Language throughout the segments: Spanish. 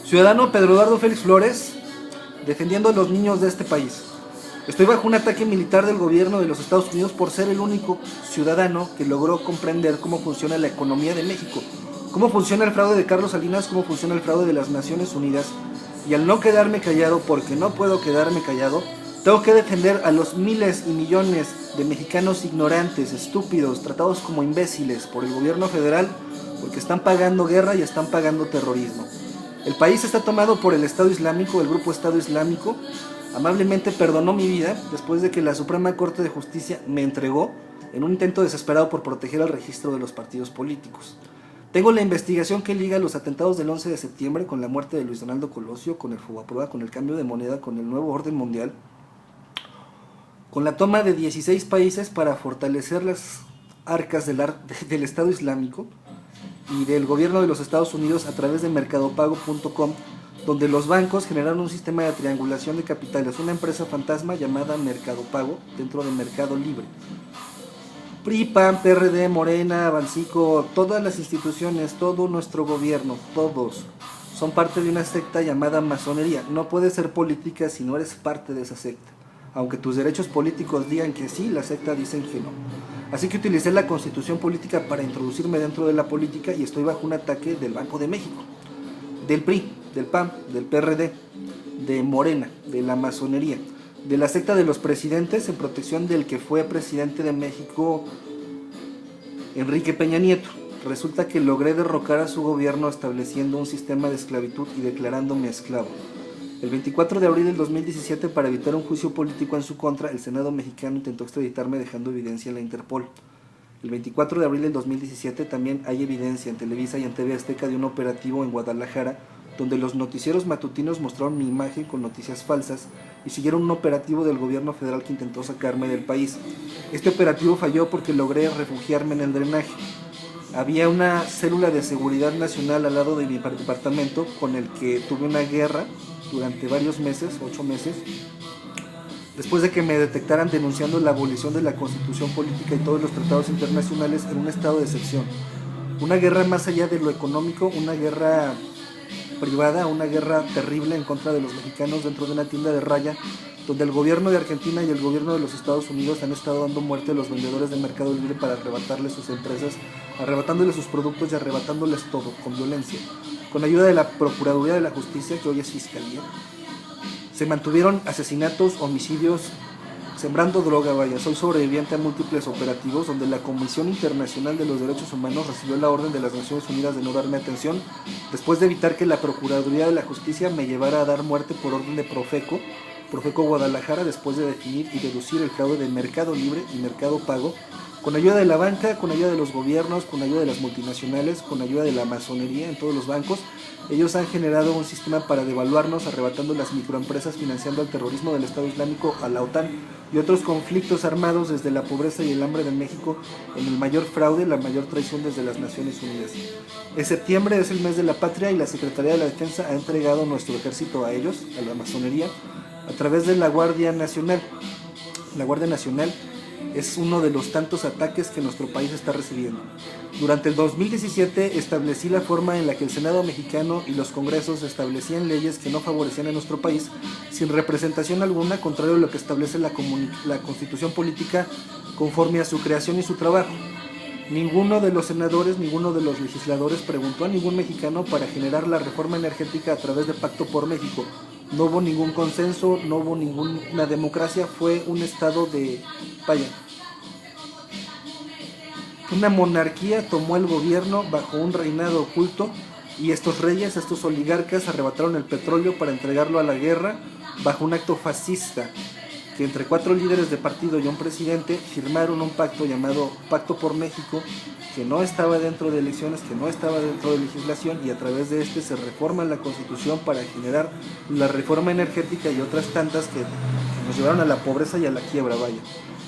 Ciudadano Pedro Eduardo Félix Flores, defendiendo a los niños de este país. Estoy bajo un ataque militar del gobierno de los Estados Unidos por ser el único ciudadano que logró comprender cómo funciona la economía de México, cómo funciona el fraude de Carlos Salinas, cómo funciona el fraude de las Naciones Unidas. Y al no quedarme callado, porque no puedo quedarme callado, tengo que defender a los miles y millones de mexicanos ignorantes, estúpidos, tratados como imbéciles por el gobierno federal, porque están pagando guerra y están pagando terrorismo. El país está tomado por el Estado Islámico, el grupo Estado Islámico. Amablemente perdonó mi vida después de que la Suprema Corte de Justicia me entregó en un intento desesperado por proteger el registro de los partidos políticos. Tengo la investigación que liga los atentados del 11 de septiembre con la muerte de Luis Donaldo Colosio, con el Fobaproa, con el cambio de moneda, con el nuevo orden mundial, con la toma de 16 países para fortalecer las arcas del Estado Islámico y del gobierno de los Estados Unidos a través de mercadopago.com, donde los bancos generaron un sistema de triangulación de capitales, una empresa fantasma llamada Mercado Pago dentro de Mercado Libre. PRI, PAN, PRD, Morena, Bancico, todas las instituciones, todo nuestro gobierno, todos son parte de una secta llamada masonería. No puedes ser política si no eres parte de esa secta. Aunque tus derechos políticos digan que sí, la secta dicen que no. Así que utilicé la constitución política para introducirme dentro de la política y estoy bajo un ataque del Banco de México, del PRI, del PAN, del PRD, de Morena, de la masonería, de la secta de los presidentes en protección del que fue presidente de México, Enrique Peña Nieto. Resulta que logré derrocar a su gobierno estableciendo un sistema de esclavitud y declarándome esclavo. El 24 de abril del 2017, para evitar un juicio político en su contra, el Senado mexicano intentó extraditarme dejando evidencia en la Interpol. El 24 de abril del 2017 también hay evidencia en Televisa y en TV Azteca de un operativo en Guadalajara, donde los noticieros matutinos mostraron mi imagen con noticias falsas y siguieron un operativo del gobierno federal que intentó sacarme del país. Este operativo falló porque logré refugiarme en el drenaje. Había una célula de seguridad nacional al lado de mi departamento con el que tuve una guerra durante varios meses, 8 meses, después de que me detectaran denunciando la abolición de la Constitución política y todos los tratados internacionales en un estado de excepción. Una guerra más allá de lo económico, una guerra privada, una guerra terrible en contra de los mexicanos dentro de una tienda de raya, donde el gobierno de Argentina y el gobierno de los Estados Unidos han estado dando muerte a los vendedores de Mercado Libre para arrebatarles sus empresas, arrebatándoles sus productos y arrebatándoles todo con violencia. Con ayuda de la Procuraduría de la Justicia, que hoy es Fiscalía, se mantuvieron asesinatos, homicidios, sembrando droga, vaya. Soy sobreviviente a múltiples operativos donde la Comisión Internacional de los Derechos Humanos recibió la orden de las Naciones Unidas de no darme atención, después de evitar que la Procuraduría de la Justicia me llevara a dar muerte por orden de Profeco Guadalajara, después de definir y deducir el fraude de Mercado Libre y Mercado Pago, con ayuda de la banca, con ayuda de los gobiernos, con ayuda de las multinacionales, con ayuda de la masonería en todos los bancos. Ellos han generado un sistema para devaluarnos, arrebatando las microempresas, financiando el terrorismo del Estado Islámico, a la OTAN y otros conflictos armados, desde la pobreza y el hambre de México, en el mayor fraude, la mayor traición desde las Naciones Unidas. En septiembre es el mes de la patria y la Secretaría de la Defensa ha entregado nuestro ejército a ellos, a la masonería, a través de la Guardia Nacional. La Guardia Nacional es uno de los tantos ataques que nuestro país está recibiendo. Durante el 2017 establecí la forma en la que el Senado mexicano y los congresos establecían leyes que no favorecían a nuestro país sin representación alguna, contrario a lo que establece la Constitución política conforme a su creación y su trabajo. Ninguno de los senadores, ninguno de los legisladores preguntó a ningún mexicano para generar la reforma energética a través de Pacto por México. No hubo ningún consenso, no hubo ninguna democracia, fue un estado de... Una monarquía tomó el gobierno bajo un reinado oculto y estos reyes, estos oligarcas arrebataron el petróleo para entregarlo a la guerra bajo un acto fascista, que entre 4 líderes de partido y un presidente firmaron un pacto llamado Pacto por México, que no estaba dentro de elecciones, que no estaba dentro de legislación, y a través de este se reforma la Constitución para generar la reforma energética y otras tantas que nos llevaron a la pobreza y a la quiebra, vaya.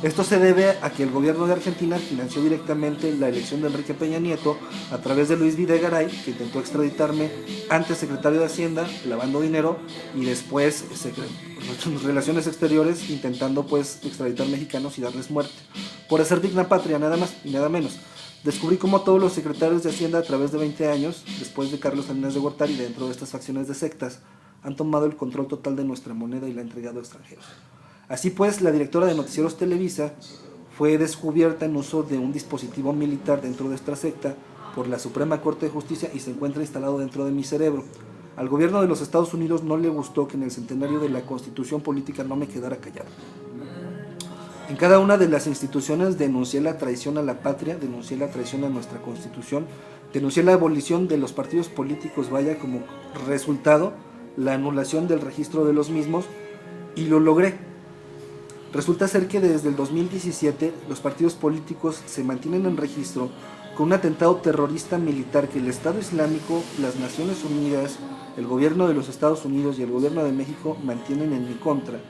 Esto se debe a que el gobierno de Argentina financió directamente la elección de Enrique Peña Nieto a través de Luis Videgaray, que intentó extraditarme, antes secretario de Hacienda, lavando dinero, y después Relaciones Exteriores, intentando pues extraditar mexicanos y darles muerte, por hacer digna patria, nada más y nada menos. descubrí cómo todos los secretarios de Hacienda a través de 20 años, después de Carlos Salinas de Gortari, dentro de estas facciones de sectas, han tomado el control total de nuestra moneda y la han entregado a extranjeros. Así pues, la directora de Noticieros Televisa fue descubierta en uso de un dispositivo militar dentro de esta secta por la Suprema Corte de Justicia y se encuentra instalado dentro de mi cerebro. Al gobierno de los Estados Unidos no le gustó que en el centenario de la Constitución Política no me quedara callado. En cada una de las instituciones denuncié la traición a la patria, denuncié la traición a nuestra Constitución, denuncié la abolición de los partidos políticos, vaya, como resultado, la anulación del registro de los mismos, y lo logré. Resulta ser que desde el 2017 los partidos políticos se mantienen en registro con un atentado terrorista militar que el Estado Islámico, las Naciones Unidas, el gobierno de los Estados Unidos y el gobierno de México mantienen en mi contra.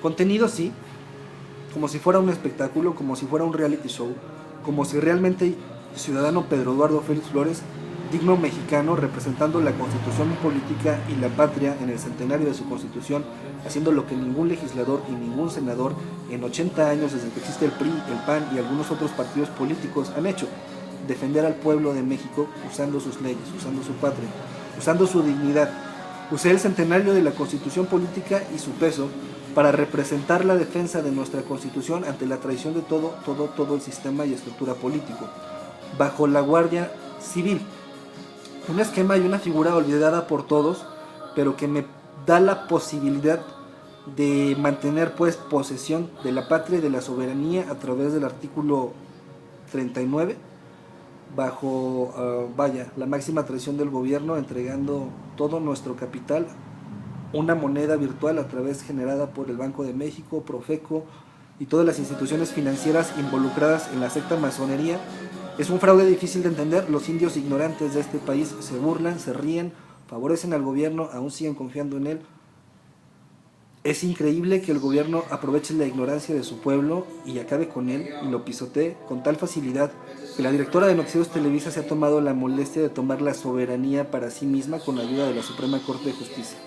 Contenido sí, como si fuera un espectáculo, como si fuera un reality show, como si realmente el ciudadano Pedro Eduardo Félix Flores, digno mexicano, representando la Constitución política y la patria en el centenario de su Constitución, haciendo lo que ningún legislador y ningún senador en 80 años desde que existe el PRI, el PAN y algunos otros partidos políticos han hecho: defender al pueblo de México usando sus leyes, usando su patria, usando su dignidad. Usé el centenario de la Constitución política y su peso para representar la defensa de nuestra Constitución ante la traición de todo el sistema y estructura político, bajo la Guardia Civil. Un esquema y una figura olvidada por todos, pero que me da la posibilidad de mantener pues posesión de la patria y de la soberanía a través del artículo 39, bajo la máxima traición del gobierno, entregando todo nuestro capital, una moneda virtual a través generada por el Banco de México, Profeco y todas las instituciones financieras involucradas en la secta masonería. Es un fraude difícil de entender. Los indios ignorantes de este país se burlan, se ríen, favorecen al gobierno, aún siguen confiando en él. Es increíble que el gobierno aproveche la ignorancia de su pueblo y acabe con él y lo pisotee con tal facilidad que la directora de Noticieros Televisa se ha tomado la molestia de tomar la soberanía para sí misma con la ayuda de la Suprema Corte de Justicia.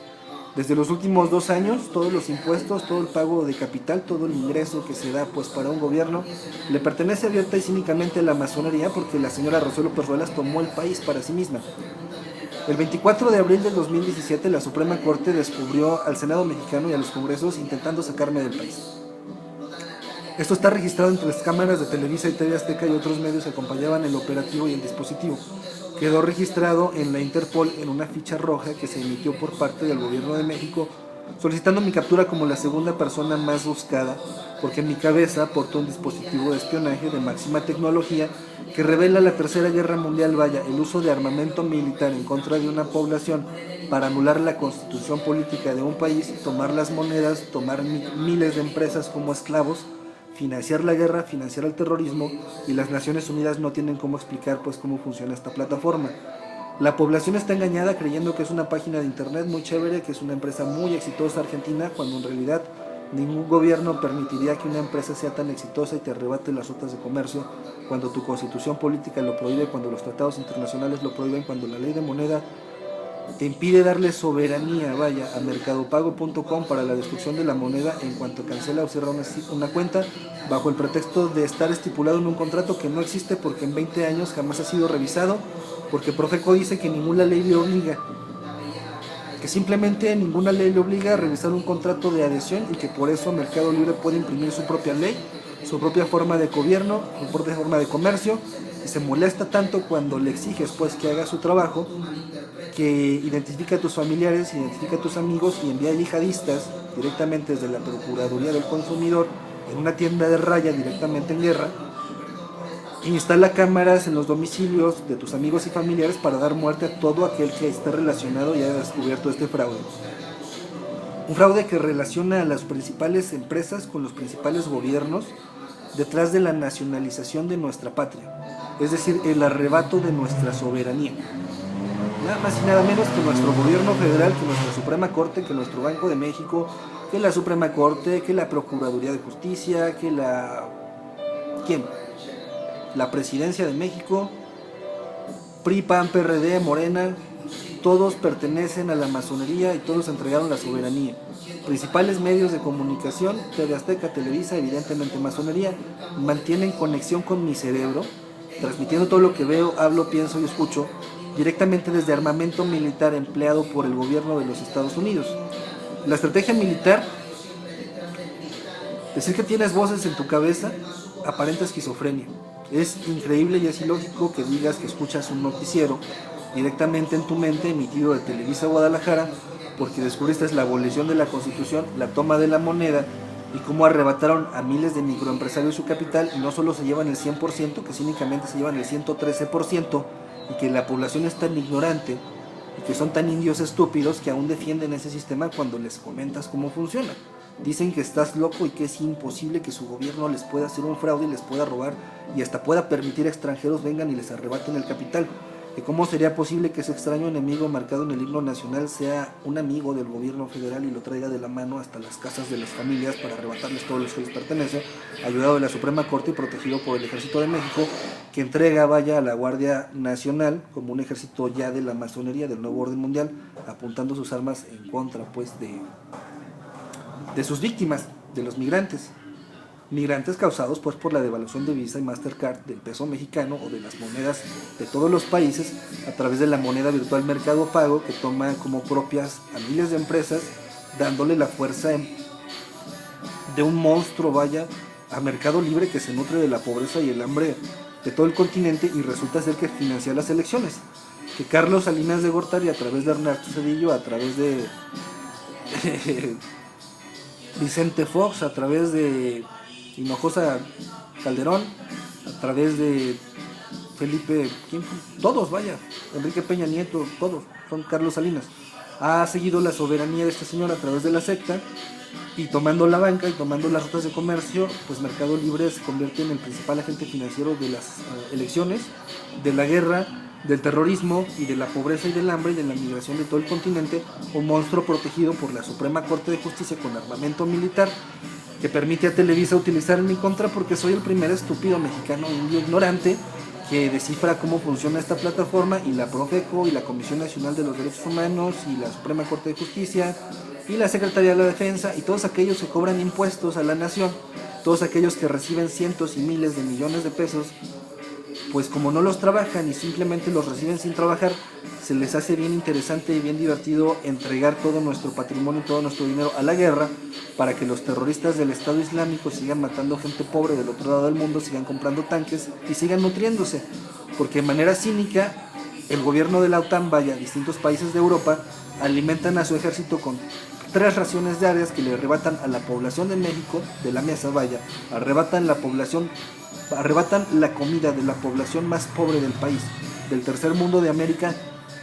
Desde los últimos 2 años, todos los impuestos, todo el pago de capital, todo el ingreso que se da pues para un gobierno, le pertenece abierta y cínicamente a la masonería, porque la señora Rocío López Ruelas tomó el país para sí misma. El 24 de abril del 2017, la Suprema Corte descubrió al Senado mexicano y a los congresos intentando sacarme del país. Esto está registrado entre las cámaras de Televisa y TV Azteca y otros medios que acompañaban el operativo y el dispositivo. Quedó registrado en la Interpol en una ficha roja que se emitió por parte del gobierno de México, solicitando mi captura como la segunda persona más buscada, porque en mi cabeza portó un dispositivo de espionaje de máxima tecnología que revela la Tercera Guerra Mundial, vaya, el uso de armamento militar en contra de una población para anular la constitución política de un país, tomar las monedas, tomar miles de empresas como esclavos, financiar la guerra, financiar el terrorismo, y las Naciones Unidas no tienen cómo explicar pues cómo funciona esta plataforma. La población está engañada creyendo que es una página de internet muy chévere, que es una empresa muy exitosa argentina, cuando en realidad ningún gobierno permitiría que una empresa sea tan exitosa y te arrebate las rutas de comercio, cuando tu constitución política lo prohíbe, cuando los tratados internacionales lo prohíben, cuando la ley de moneda te impide darle soberanía, vaya, a mercadopago.com para la destrucción de la moneda en cuanto cancela o cierra una cuenta, bajo el pretexto de estar estipulado en un contrato que no existe porque en 20 años jamás ha sido revisado, porque Profeco dice que ninguna ley le obliga, que simplemente ninguna ley le obliga a revisar un contrato de adhesión y que por eso Mercado Libre puede imprimir su propia ley, su propia forma de gobierno, su propia forma de comercio, y se molesta tanto cuando le exiges pues que haga su trabajo, que identifica a tus familiares, identifica a tus amigos y envía yihadistas directamente desde la Procuraduría del Consumidor en una tienda de raya directamente en guerra, e instala cámaras en los domicilios de tus amigos y familiares para dar muerte a todo aquel que esté relacionado y haya descubierto este fraude. Un fraude que relaciona a las principales empresas con los principales gobiernos detrás de la nacionalización de nuestra patria, es decir, el arrebato de nuestra soberanía. Nada más y nada menos que nuestro gobierno federal, que nuestra Suprema Corte, que nuestro Banco de México, que la Suprema Corte, que la Procuraduría de Justicia, que la... ¿quién? La Presidencia de México, PRI, PAN, PRD, Morena, todos pertenecen a la masonería y todos entregaron la soberanía. Principales medios de comunicación, TV Azteca, Televisa, evidentemente masonería, mantienen conexión con mi cerebro transmitiendo todo lo que veo, hablo, pienso y escucho directamente desde armamento militar empleado por el gobierno de los Estados Unidos. La estrategia militar, decir que tienes voces en tu cabeza, aparenta esquizofrenia. Es increíble y es ilógico que digas que escuchas un noticiero directamente en tu mente emitido de Televisa Guadalajara porque descubriste la abolición de la Constitución, la toma de la moneda y cómo arrebataron a miles de microempresarios su capital y no solo se llevan el 100%, que cínicamente se llevan el 113% y que la población es tan ignorante y que son tan indios estúpidos que aún defienden ese sistema cuando les comentas cómo funciona. Dicen que estás loco y que es imposible que su gobierno les pueda hacer un fraude y les pueda robar y hasta pueda permitir a extranjeros vengan y les arrebaten el capital. Que cómo sería posible que ese extraño enemigo marcado en el himno nacional sea un amigo del gobierno federal y lo traiga de la mano hasta las casas de las familias para arrebatarles todo lo que les pertenece, ayudado de la Suprema Corte y protegido por el Ejército de México, que entrega vaya a la Guardia Nacional como un ejército ya de la masonería, del nuevo orden mundial, apuntando sus armas en contra pues de sus víctimas, de los migrantes causados pues por la devaluación de Visa y Mastercard del peso mexicano o de las monedas de todos los países a través de la moneda virtual Mercado Pago, que toma como propias a miles de empresas, dándole la fuerza de un monstruo vaya a Mercado Libre, que se nutre de la pobreza y el hambre de todo el continente y resulta ser que financia las elecciones, que Carlos Salinas de Gortari a través de Ernesto Zedillo, a través de Vicente Fox, a través de Hinojosa Calderón, a través de Felipe, ¿quién fue? Todos, vaya, Enrique Peña Nieto, todos, son Carlos Salinas. Ha seguido la soberanía de este señor a través de la secta y tomando la banca y tomando las rutas de comercio, pues Mercado Libre se convierte en el principal agente financiero de las elecciones, de la guerra, del terrorismo y de la pobreza y del hambre y de la migración de todo el continente, un monstruo protegido por la Suprema Corte de Justicia con armamento militar que permite a Televisa utilizar en mi contra porque soy el primer estúpido mexicano indio ignorante que descifra cómo funciona esta plataforma y la Profeco y la Comisión Nacional de los Derechos Humanos y la Suprema Corte de Justicia y la Secretaría de la Defensa y todos aquellos que cobran impuestos a la nación, todos aquellos que reciben cientos y miles de millones de pesos, pues como no los trabajan y simplemente los reciben sin trabajar, se les hace bien interesante y bien divertido entregar todo nuestro patrimonio y todo nuestro dinero a la guerra para que los terroristas del Estado Islámico sigan matando gente pobre del otro lado del mundo, sigan comprando tanques y sigan nutriéndose, porque de manera cínica el gobierno de la OTAN, vaya, distintos países de Europa alimentan a su ejército con 3 raciones diarias que le arrebatan a la población de México, de la mesa, vaya, arrebatan la comida de la población más pobre del país, del tercer mundo de América,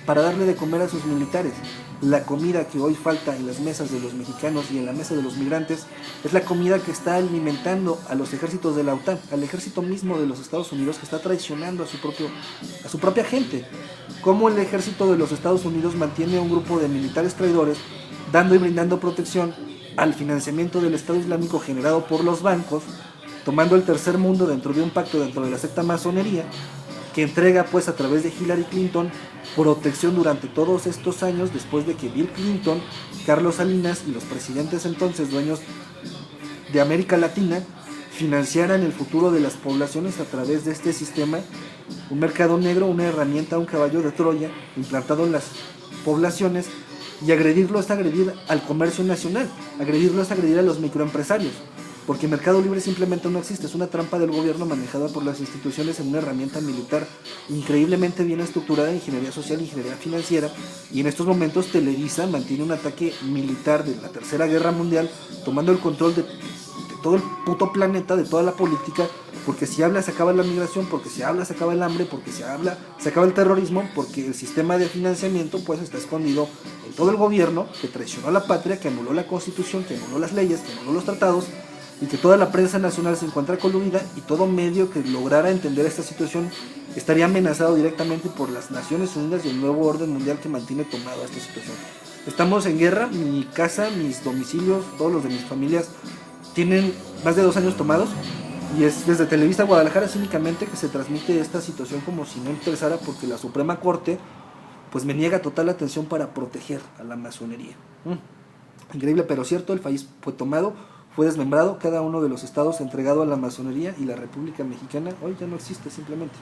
para darle de comer a sus militares. La comida que hoy falta en las mesas de los mexicanos y en la mesa de los migrantes es la comida que está alimentando a los ejércitos de la OTAN, al ejército mismo de los Estados Unidos que está traicionando a su propia gente. Cómo el ejército de los Estados Unidos mantiene a un grupo de militares traidores dando y brindando protección al financiamiento del Estado Islámico generado por los bancos, tomando el tercer mundo dentro de un pacto dentro de la secta masonería, que entrega pues a través de Hillary Clinton protección durante todos estos años después de que Bill Clinton, Carlos Salinas y los presidentes entonces dueños de América Latina financiaran el futuro de las poblaciones a través de este sistema, un mercado negro, una herramienta, un caballo de Troya implantado en las poblaciones, y agredirlo es agredir al comercio nacional, agredirlo es agredir a los microempresarios. Porque Mercado Libre simplemente no existe, es una trampa del gobierno manejada por las instituciones en una herramienta militar increíblemente bien estructurada, ingeniería social, ingeniería financiera, y en estos momentos Televisa mantiene un ataque militar de la Tercera Guerra Mundial, tomando el control de todo el puto planeta, de toda la política, porque si habla se acaba la migración, porque si habla se acaba el hambre, porque si habla se acaba el terrorismo, porque el sistema de financiamiento pues está escondido en todo el gobierno, que traicionó a la patria, que anuló la Constitución, que anuló las leyes, que anuló los tratados, y que toda la prensa nacional se encuentra coludida y todo medio que lograra entender esta situación estaría amenazado directamente por las Naciones Unidas y el nuevo orden mundial que mantiene tomada esta situación. Estamos en guerra, mi casa, mis domicilios, todos los de mis familias tienen más de 2 años tomados y es desde Televisa Guadalajara cínicamente que se transmite esta situación como si no interesara porque la Suprema Corte pues me niega total atención para proteger a la masonería. Increíble pero cierto, el país fue tomado, fue desmembrado, cada uno de los estados entregado a la masonería y la República Mexicana hoy ya no existe simplemente.